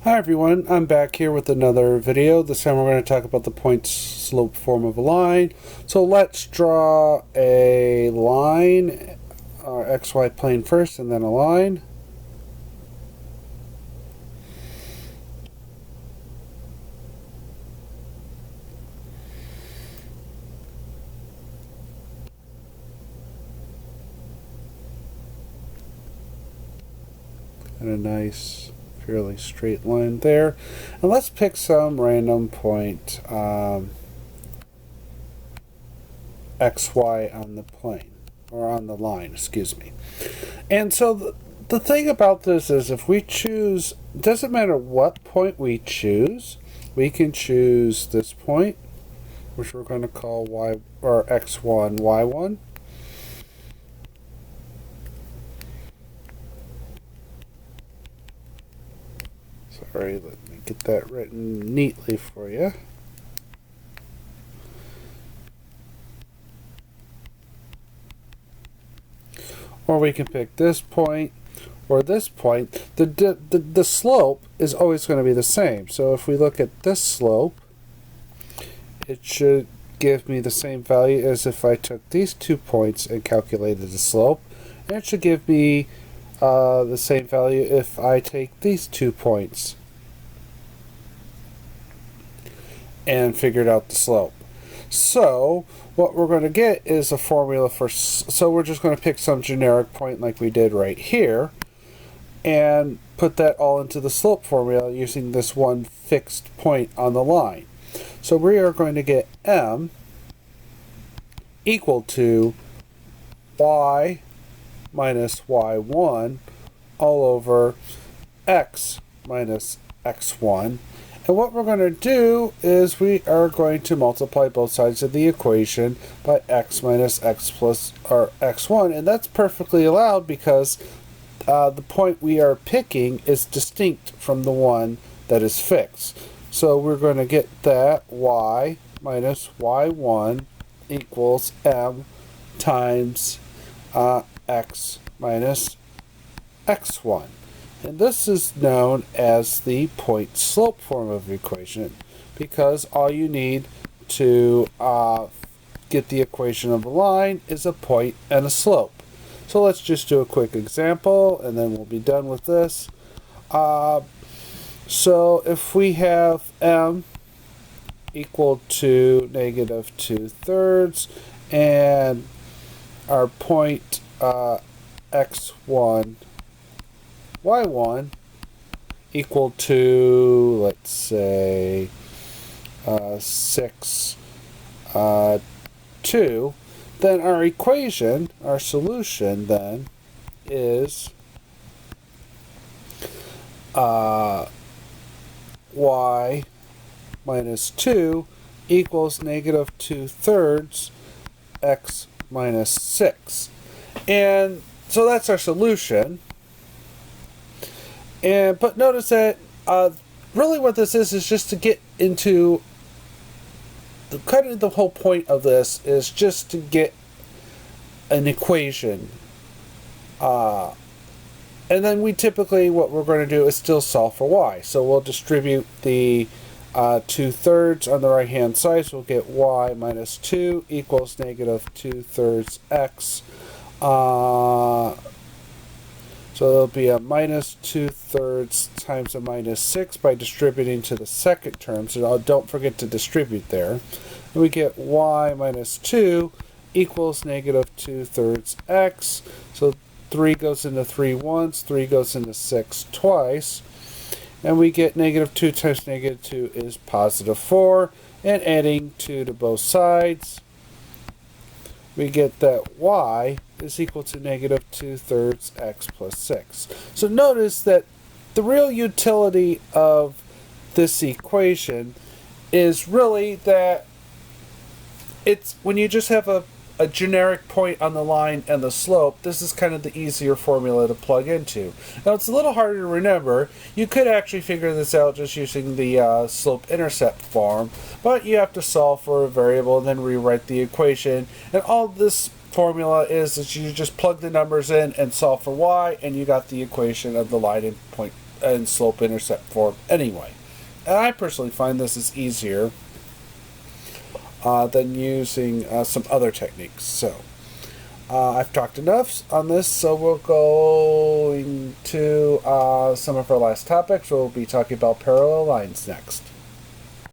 Hi everyone, I'm back here with another video. This time we're going to talk about the point slope form of a line. So let's draw a line, XY plane first and then a line. And a nice fairly straight line there. And let's pick some random point XY on the plane, or on the line, excuse me. And so the thing about this is if we choose, doesn't matter what point we choose, we can choose this point, which we're going to call Y or X1, Y1. Sorry, let me get that written neatly for you. Or we can pick this point or this point. The slope is always going to be the same. So if we look at this slope, it should give me the same value as if I took these 2 points and calculated the slope. And it should give me the same value if I take these 2 points and figured out the slope. So what we're going to get is a formula for, so we're just going to pick some generic point like we did right here and put that all into the slope formula using this one fixed point on the line. So we are going to get M equal to Y minus Y1 all over X minus X1. And what we're going to do is we are going to multiply both sides of the equation by x minus x plus or x1, and that's perfectly allowed because the point we are picking is distinct from the one that is fixed. So we're going to get that y minus y1 equals m times x minus x1. And this is known as the point slope form of the equation because all you need to get the equation of a line is a point and a slope. So let's just do a quick example and then we'll be done with this. So if we have m equal to negative 2/3 and our point x1 y1 equal to, let's say, 6, 2, then our equation, our solution then, is y minus 2 equals negative 2/3 x minus 6. And so that's our solution. But notice that really what this is just to get into kind of the whole point of this is just to get an equation. And then we typically, what we're going to do is still solve for y. So we'll distribute the 2/3 on the right hand side. So we'll get y minus 2 equals negative 2/3 x. So there'll be a minus 2/3 times a minus 6 by distributing to the second term. So don't forget to distribute there. And we get y minus 2 equals negative 2/3 x. So 3 goes into 3 once, 3 goes into 6 twice. And we get negative 2 times negative 2 is positive 4. And adding 2 to both sides, we get that y is equal to negative 2/3 x plus 6. So notice that the real utility of this equation is really that it's when you just have a generic point on the line and the slope, this is kind of the easier formula to plug into. Now it's a little harder to remember. You could actually figure this out just using the slope-intercept form, but you have to solve for a variable and then rewrite the equation. And all this formula is that you just plug the numbers in and solve for y, and you got the equation of the line and point and slope-intercept form anyway. And I personally find this is easier than using some other techniques. So I've talked enough on this, so we'll go into some of our last topics. We'll be talking about parallel lines next.